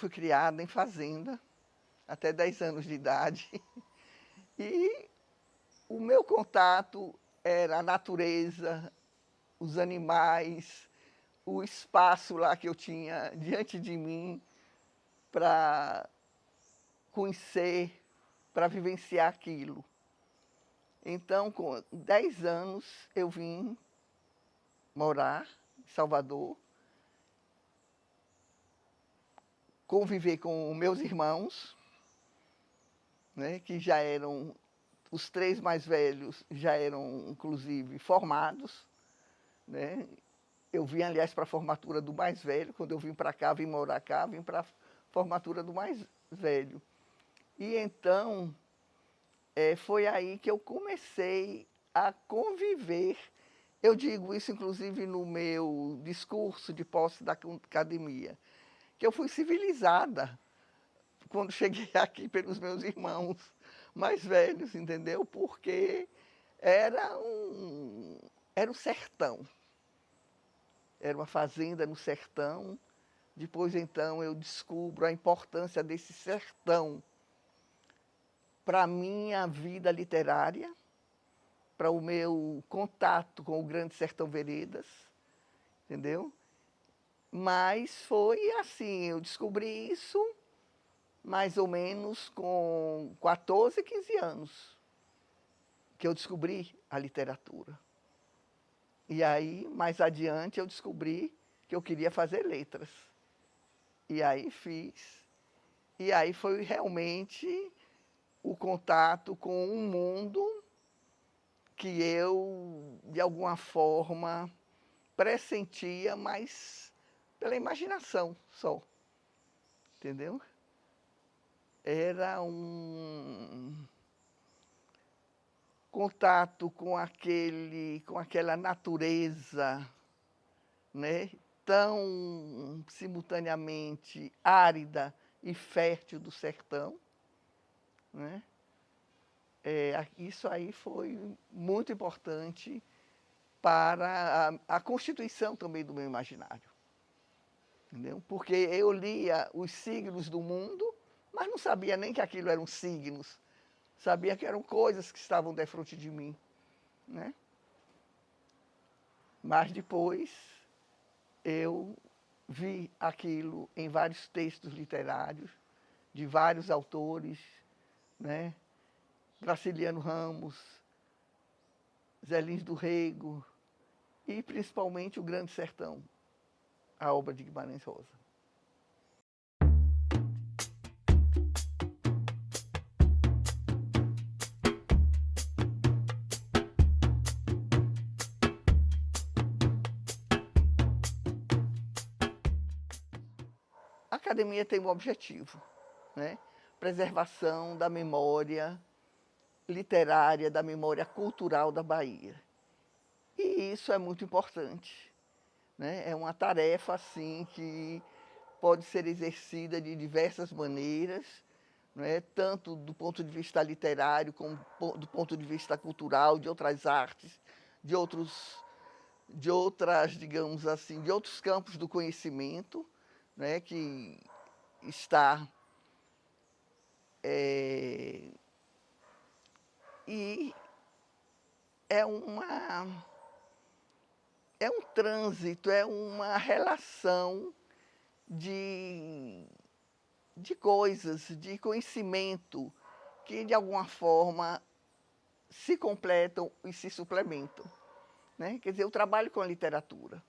fui criada em fazenda, até 10 anos de idade. E o meu contato era a natureza, os animais, o espaço lá que eu tinha diante de mim para conhecer, para vivenciar aquilo. Então, com 10 anos, eu vim morar em Salvador, conviver com meus irmãos, né, que já eram, os 3 mais velhos já eram, inclusive, formados, né? Eu vim, aliás, para a formatura do mais velho. Quando eu vim para cá, vim morar cá, vim para a formatura do mais velho. E então, foi aí que eu comecei a conviver. Eu digo isso, inclusive, no meu discurso de posse da academia, que eu fui civilizada quando cheguei aqui pelos meus irmãos mais velhos, entendeu? Porque era o sertão. Era uma fazenda no sertão. Depois, então, eu descubro a importância desse sertão para a minha vida literária, para o meu contato com o Grande Sertão Veredas, entendeu? Mas foi assim, eu descobri isso mais ou menos com 14, 15 anos, que eu descobri a literatura. E aí, mais adiante, eu descobri que eu queria fazer letras. E aí fiz. E aí foi realmente o contato com um mundo que eu, de alguma forma, pressentia, mas pela imaginação só, entendeu? Era um contato com aquela natureza, né, tão simultaneamente árida e fértil do sertão, né? Isso aí foi muito importante para a constituição também do meu imaginário, entendeu? Porque eu lia os signos do mundo, mas não sabia nem que aquilo eram signos, sabia que eram coisas que estavam defronte de mim, né? Mas depois eu vi aquilo em vários textos literários, de vários autores, né? Graciliano Ramos, Zé Lins do Rego e principalmente o Grande Sertão, a obra de Guimarães Rosa. A academia tem um objetivo, né? Preservação da memória literária, da memória cultural da Bahia. E isso é muito importante, né? É uma tarefa, assim, que pode ser exercida de diversas maneiras, né? Tanto do ponto de vista literário, como do ponto de vista cultural, de outras artes, de outras, digamos assim, de outros campos do conhecimento, né? Que está e é é um trânsito, é uma relação de, de coisas, de conhecimento que de alguma forma se completam e se suplementam, né? Quer dizer, eu trabalho com a literatura.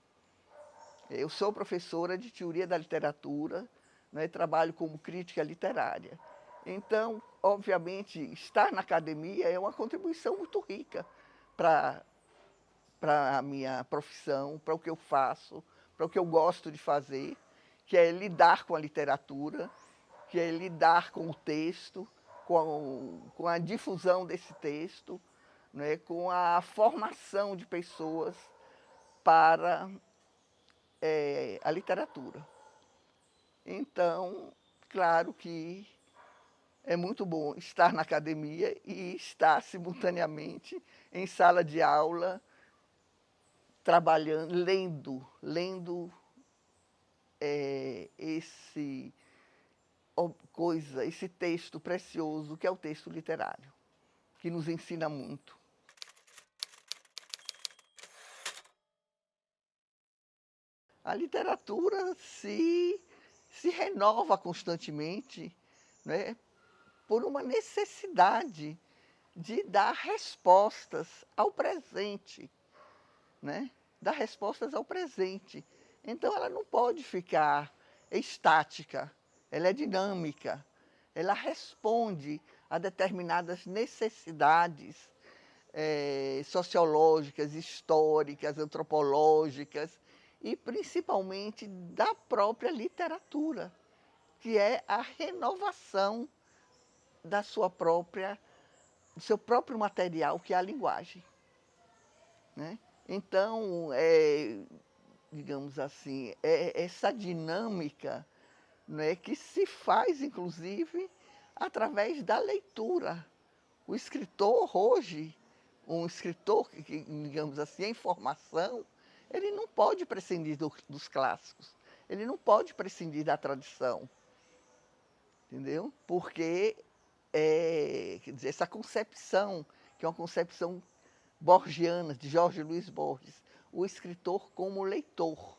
Eu sou professora de teoria da literatura, né? Trabalho como crítica literária. Então, obviamente, estar na academia é uma contribuição muito rica para a minha profissão, para o que eu faço, para o que eu gosto de fazer, que é lidar com a literatura, que é lidar com o texto, com a difusão desse texto, né, com a formação de pessoas para a literatura. Então, claro que é muito bom estar na academia e estar simultaneamente em sala de aula, trabalhando, lendo esse coisa, esse texto precioso que é o texto literário, que nos ensina muito. A literatura se renova constantemente, né, por uma necessidade de dar respostas ao presente, né? Dar respostas ao presente. Então, ela não pode ficar estática, ela é dinâmica, ela responde a determinadas necessidades sociológicas, históricas, antropológicas e principalmente da própria literatura, que é a renovação da sua própria, do seu próprio material, que é a linguagem, né? Então, digamos assim, essa dinâmica, né, que se faz, inclusive, através da leitura. O escritor hoje, um escritor que, digamos assim, em formação, ele não pode prescindir dos clássicos, ele não pode prescindir da tradição, entendeu? Porque, quer dizer, essa concepção, que é uma concepção borgiana, de Jorge Luiz Borges, o escritor como leitor,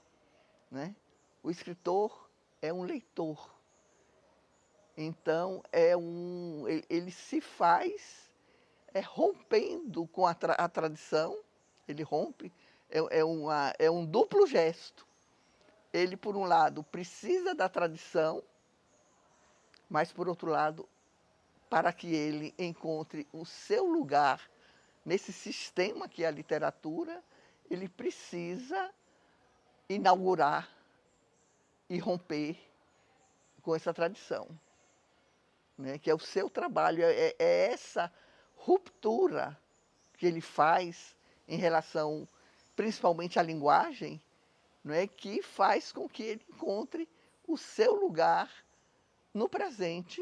né? O escritor é um leitor. Então, ele se faz rompendo com a tradição, ele rompe, é um duplo gesto. Ele, por um lado, precisa da tradição, mas, por outro lado, para que ele encontre o seu lugar nesse sistema que é a literatura, ele precisa inaugurar e romper com essa tradição, né? Que é o seu trabalho, é essa ruptura que ele faz em relação, principalmente à linguagem, né? Que faz com que ele encontre o seu lugar no presente,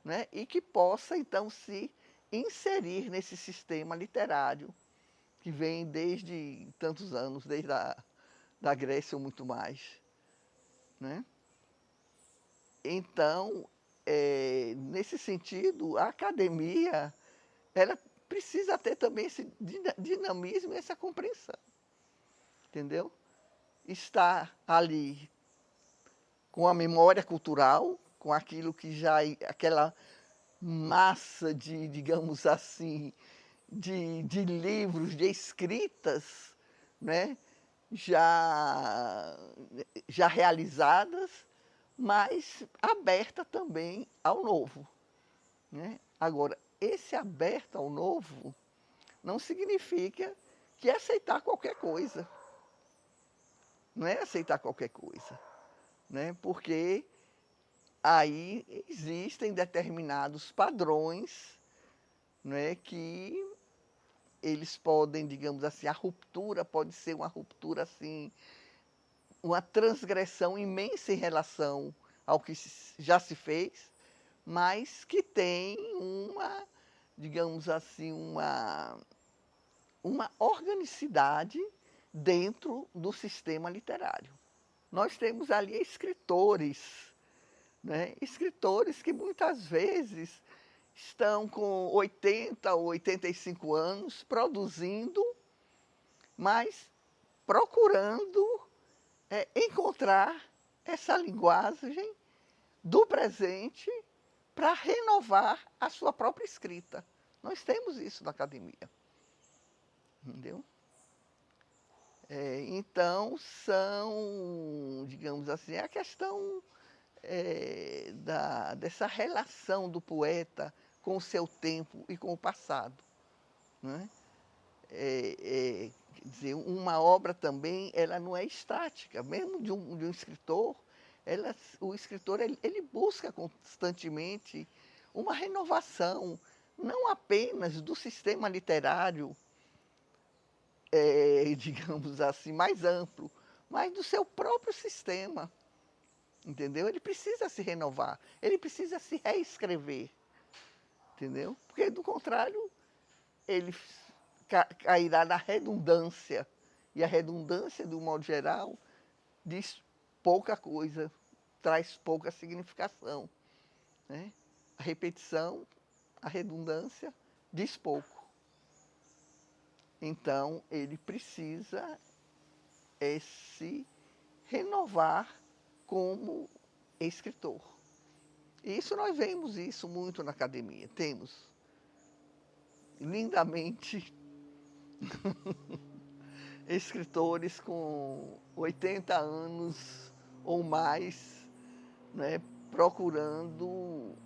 né? E que possa, então, se inserir nesse sistema literário que vem desde tantos anos, desde da Grécia ou muito mais, né? Então, nesse sentido, a academia, ela precisa ter também esse dinamismo e essa compreensão, entendeu? Estar ali com a memória cultural, com aquilo que já, aquela massa de, digamos assim, de livros, de escritas, né? já, já realizadas, mas aberta também ao novo, né? Agora, esse aberto ao novo não significa que é aceitar qualquer coisa. Não é aceitar qualquer coisa, né? Porque aí existem determinados padrões, né, que eles podem, digamos assim, a ruptura pode ser uma ruptura assim, uma transgressão imensa em relação ao que já se fez, mas que tem uma, digamos assim, uma organicidade dentro do sistema literário. Nós temos ali escritores, né? Escritores que muitas vezes estão com 80 ou 85 anos produzindo, mas procurando encontrar essa linguagem do presente para renovar a sua própria escrita. Nós temos isso na academia, entendeu? Então, são, digamos assim, a questão dessa relação do poeta com o seu tempo e com o passado, né? Quer dizer, uma obra também, ela não é estática, mesmo de um escritor, o escritor ele busca constantemente uma renovação, não apenas do sistema literário, digamos assim, mais amplo, mas do seu próprio sistema, entendeu? Ele precisa se renovar, ele precisa se reescrever, entendeu? Porque, do contrário, ele cairá na redundância. E a redundância, de um modo geral, diz pouca coisa, traz pouca significação. né? A repetição, a redundância, diz pouco. Então, ele precisa se renovar como escritor. E isso nós vemos isso muito na academia. Temos lindamente escritores com 80 anos ou mais, né, procurando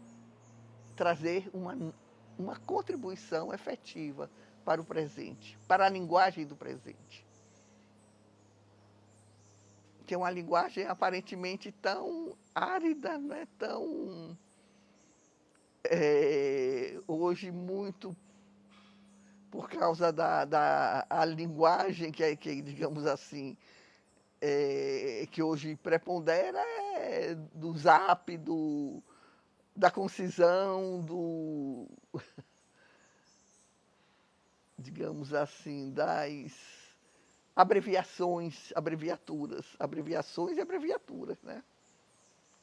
trazer uma contribuição efetiva para o presente, para a linguagem do presente. Que é uma linguagem aparentemente tão árida, né, tão hoje muito por causa da a linguagem que, digamos assim, que hoje prepondera do zap, da concisão, digamos assim, das abreviações e abreviaturas, né?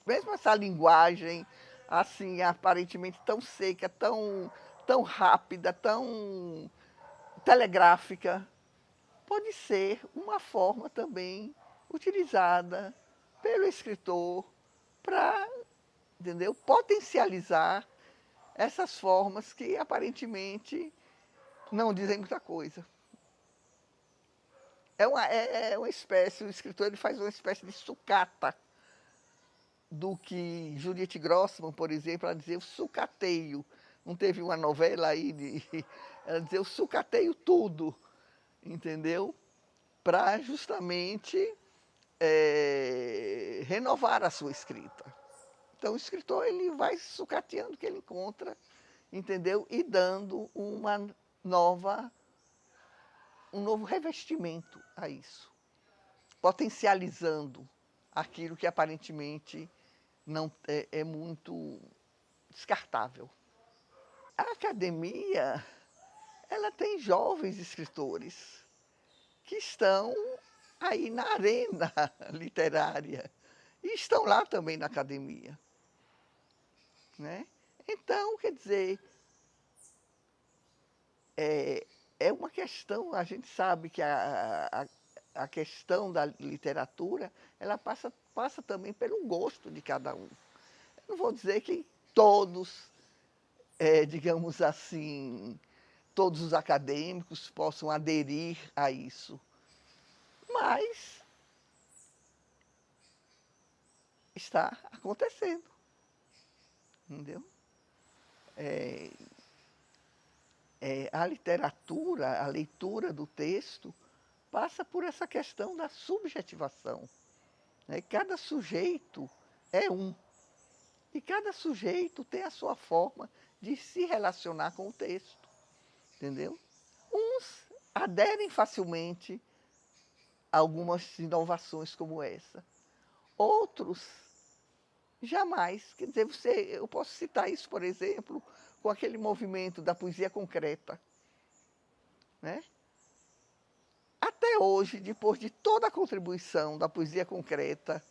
Mesmo essa linguagem, assim, aparentemente tão seca, tão rápida, tão telegráfica, pode ser uma forma também utilizada pelo escritor para, entendeu, potencializar essas formas que aparentemente não dizem muita coisa. É uma espécie, o escritor ele faz uma espécie de sucata do que Juliette Grossman, por exemplo, ela dizia o sucateio. Não teve uma novela aí ela dizia o sucateio tudo, entendeu? Para justamente renovar a sua escrita. Então o escritor ele vai sucateando o que ele encontra, entendeu? E dando um novo revestimento a isso, potencializando aquilo que aparentemente não é muito descartável. A academia, ela tem jovens escritores que estão aí na arena literária e estão lá também na academia, né? Então, quer dizer, é uma questão, a gente sabe que a questão da literatura, ela passa também pelo gosto de cada um. Eu não vou dizer que todos, digamos assim, todos os acadêmicos possam aderir a isso, mas está acontecendo, entendeu? A literatura, a leitura do texto, passa por essa questão da subjetivação, né? Cada sujeito é um, e cada sujeito tem a sua forma de se relacionar com o texto, entendeu? Uns aderem facilmente a algumas inovações como essa, outros jamais. Quer dizer, eu posso citar isso, por exemplo, com aquele movimento da poesia concreta, né? Até hoje, depois de toda a contribuição da poesia concreta,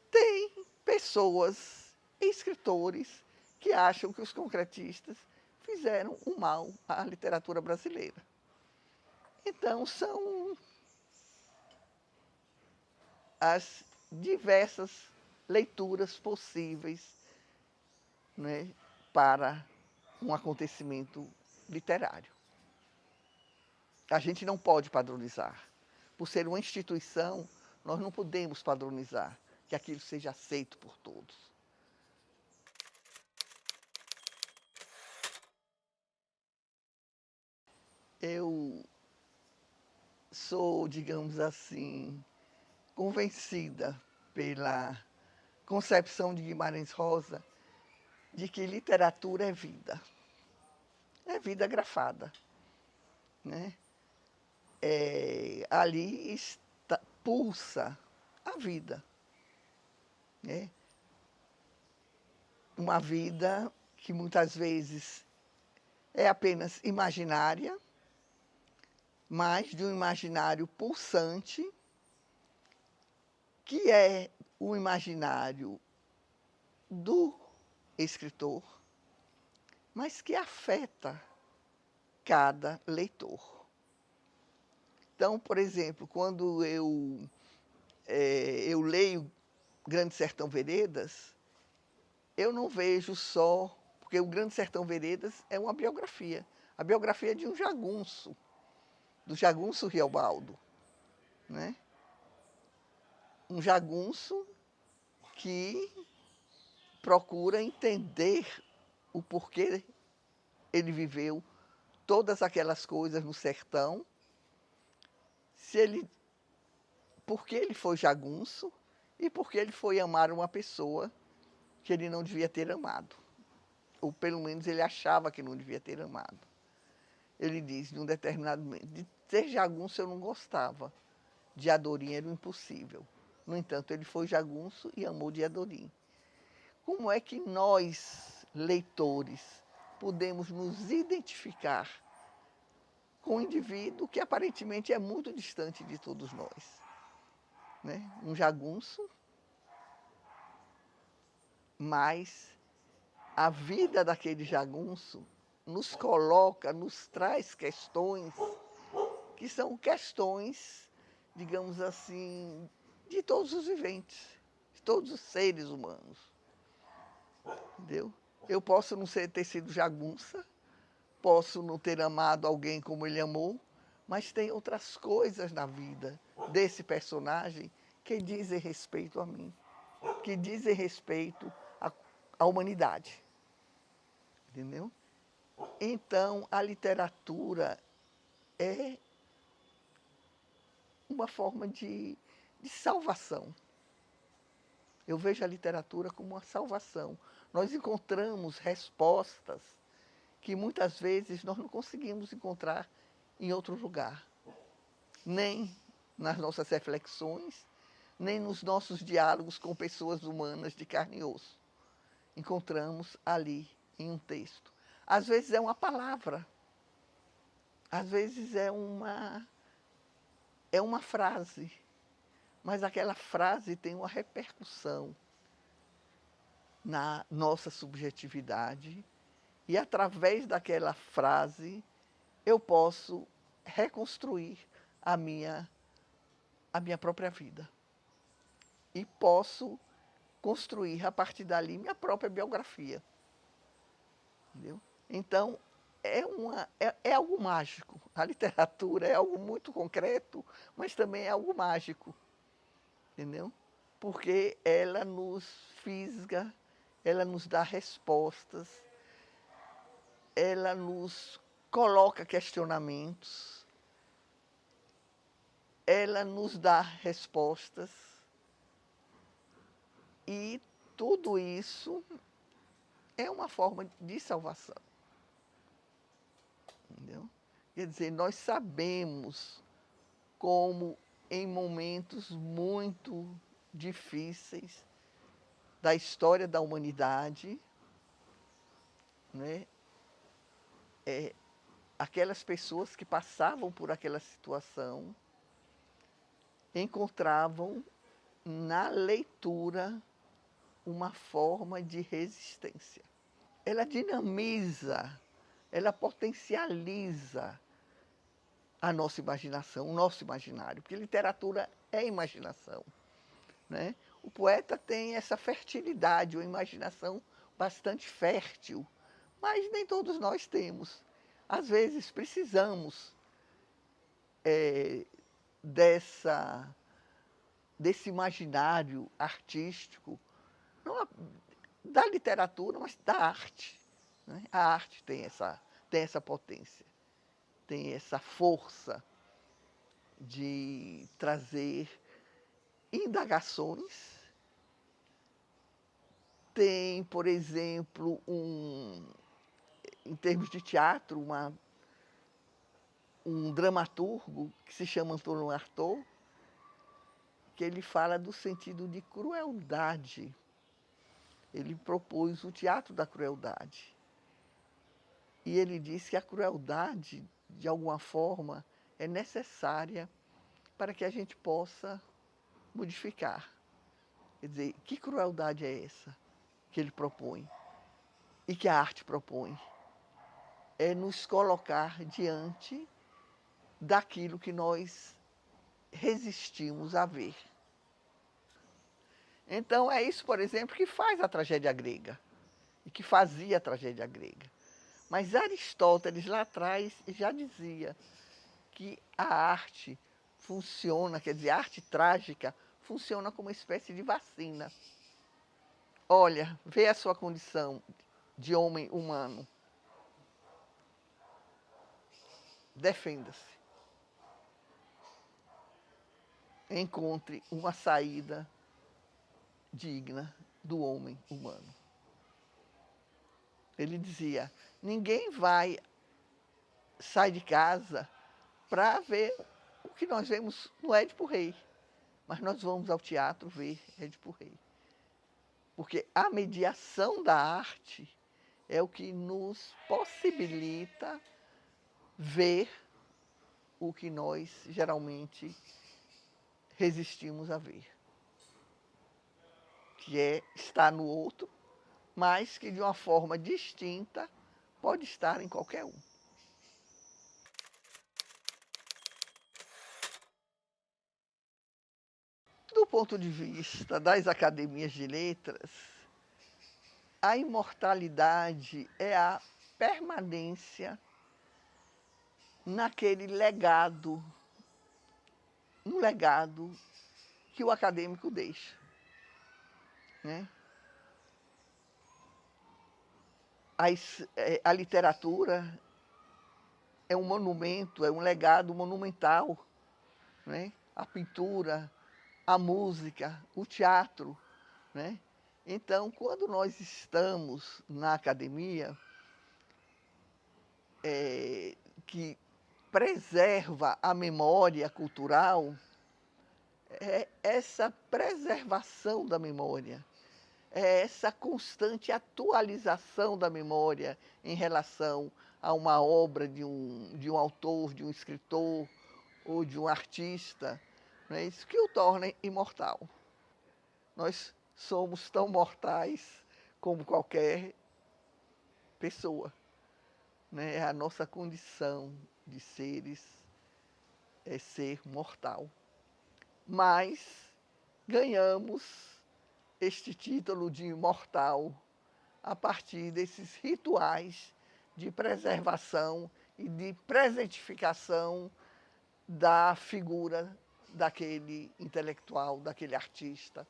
tem pessoas, escritores, que acham que os concretistas fizeram um mal à literatura brasileira. Então, são as diversas leituras possíveis, né, para um acontecimento literário. A gente não pode padronizar. Por ser uma instituição, nós não podemos padronizar que aquilo seja aceito por todos. Eu sou, digamos assim, convencida pela concepção de Guimarães Rosa de que literatura é vida grafada, né? Ali pulsa a vida, né? Uma vida que muitas vezes é apenas imaginária, mas de um imaginário pulsante, que é o imaginário do escritor, mas que afeta cada leitor. Então, por exemplo, quando eu leio Grande Sertão Veredas, eu não vejo só, porque o Grande Sertão Veredas é uma biografia, a biografia de um jagunço, do jagunço Riobaldo, né? Um jagunço que procura entender o porquê ele viveu todas aquelas coisas no sertão, por que ele foi jagunço e por que ele foi amar uma pessoa que ele não devia ter amado. Ou pelo menos ele achava que não devia ter amado. Ele diz, num determinado momento, de ser jagunço eu não gostava, de Adorim era impossível. No entanto, ele foi jagunço e amou de Adorim. Como é que nós, leitores, podemos nos identificar com um indivíduo que aparentemente é muito distante de todos nós, né? Um jagunço, mas a vida daquele jagunço nos coloca, nos traz questões que são questões, digamos assim, de todos os viventes, de todos os seres humanos. Entendeu? Eu posso não ter sido jagunça, posso não ter amado alguém como ele amou, mas tem outras coisas na vida desse personagem que dizem respeito a mim, que dizem respeito à humanidade. Entendeu? Então, a literatura é uma forma de salvação. Eu vejo a literatura como uma salvação. Nós encontramos respostas que muitas vezes nós não conseguimos encontrar em outro lugar. Nem nas nossas reflexões, nem nos nossos diálogos com pessoas humanas de carne e osso. Encontramos ali em um texto. Às vezes é uma palavra, às vezes é uma frase, mas aquela frase tem uma repercussão na nossa subjetividade e através daquela frase eu posso reconstruir a minha própria vida e posso construir a partir dali minha própria biografia. Entendeu? Então, é algo mágico. A literatura é algo muito concreto, mas também é algo mágico. Entendeu? Porque ela nos fisga, ela nos dá respostas, ela nos coloca questionamentos, ela nos dá respostas e tudo isso é uma forma de salvação. Entendeu? Quer dizer, nós sabemos como em momentos muito difíceis da história da humanidade, né, aquelas pessoas que passavam por aquela situação encontravam na leitura uma forma de resistência. Ela dinamiza, ela potencializa a nossa imaginação, o nosso imaginário, porque literatura é imaginação, né? O poeta tem essa fertilidade, uma imaginação bastante fértil, mas nem todos nós temos. Às vezes precisamos desse imaginário artístico, não da literatura, mas da arte, né? A arte tem essa potência, tem essa força de trazer indagações. Tem, por exemplo, em termos de teatro, um dramaturgo que se chama Antônio Artaud, que ele fala do sentido de crueldade. Ele propôs o teatro da crueldade. E ele disse que a crueldade, de alguma forma, é necessária para que a gente possa modificar. Quer dizer, que crueldade é essa que ele propõe? e que a arte propõe é nos colocar diante daquilo que nós resistimos a ver. Então é isso, por exemplo, que faz a tragédia grega, e que fazia a tragédia grega. Mas Aristóteles, lá atrás, já dizia que a arte funciona, quer dizer, a arte trágica funciona como uma espécie de vacina. Olha, vê a sua condição de homem humano. Defenda-se. Encontre uma saída digna do homem humano. Ele dizia, ninguém vai sair de casa para ver o que nós vemos no Édipo Rei, mas nós vamos ao teatro ver Édipo Rei. Porque a mediação da arte é o que nos possibilita ver o que nós geralmente resistimos a ver, que é estar no outro, mas que de uma forma distinta pode estar em qualquer um. Do ponto de vista das academias de letras, a imortalidade é a permanência naquele legado, no legado que o acadêmico deixa, né? A literatura é um monumento, é um legado monumental, né? A pintura, a música, o teatro, né? Então, quando nós estamos na academia, que preserva a memória cultural, é essa preservação da memória, é essa constante atualização da memória em relação a uma obra de um autor, de um escritor ou de um artista, não é isso que o torna imortal. Nós somos tão mortais como qualquer pessoa, né? É a nossa condição de seres é ser mortal. Mas ganhamos este título de imortal a partir desses rituais de preservação e de presentificação da figura daquele intelectual, daquele artista,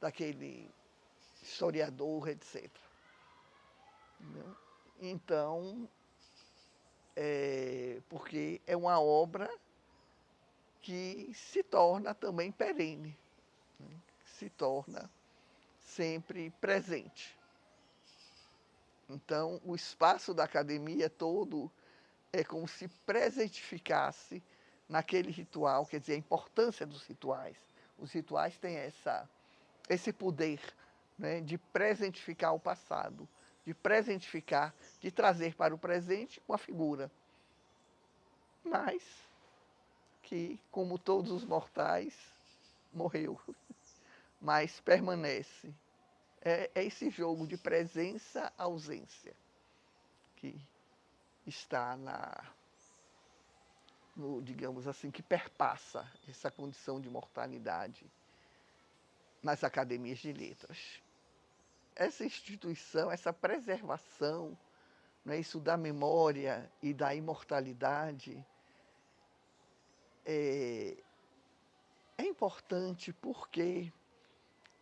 daquele historiador, etc. Entendeu? Então, porque é uma obra que se torna também perene, né? Se torna sempre presente. Então, o espaço da academia todo é como se presentificasse naquele ritual, quer dizer, a importância dos rituais. Os rituais têm esse poder, né, de presentificar o passado, de presentificar, de trazer para o presente uma figura. Mas que, como todos os mortais, morreu, mas permanece. É esse jogo de presença-ausência que está no, digamos assim, que perpassa essa condição de mortalidade nas academias de letras. Essa instituição, essa preservação, né, isso da memória e da imortalidade, é importante porque,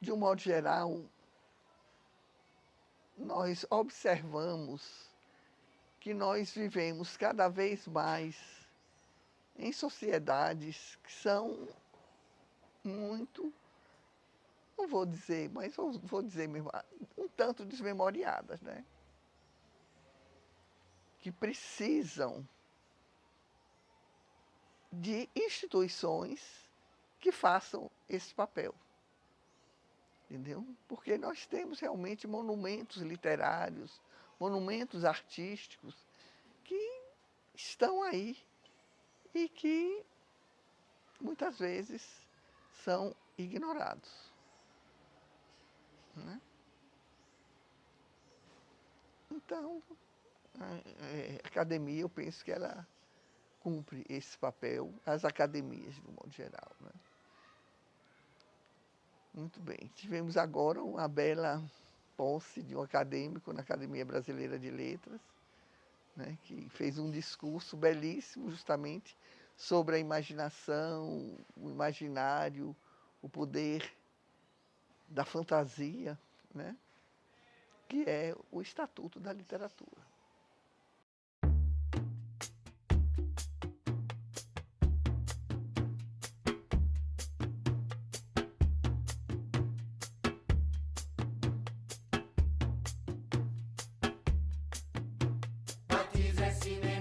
de um modo geral, nós observamos que nós vivemos cada vez mais em sociedades que são muito, não vou dizer, mas vou dizer mesmo, um tanto desmemoriadas, né? Que precisam de instituições que façam esse papel. Entendeu? Porque nós temos realmente monumentos literários, monumentos artísticos que estão aí e que muitas vezes são ignorados, né? Então, a academia, eu penso que ela cumpre esse papel, as academias, de um modo geral, né? Muito bem. Tivemos agora uma bela posse de um acadêmico na Academia Brasileira de Letras, né, que fez um discurso belíssimo justamente sobre a imaginação, o imaginário, o poder da fantasia, né, que é o Estatuto da Literatura. Batiza é cinema.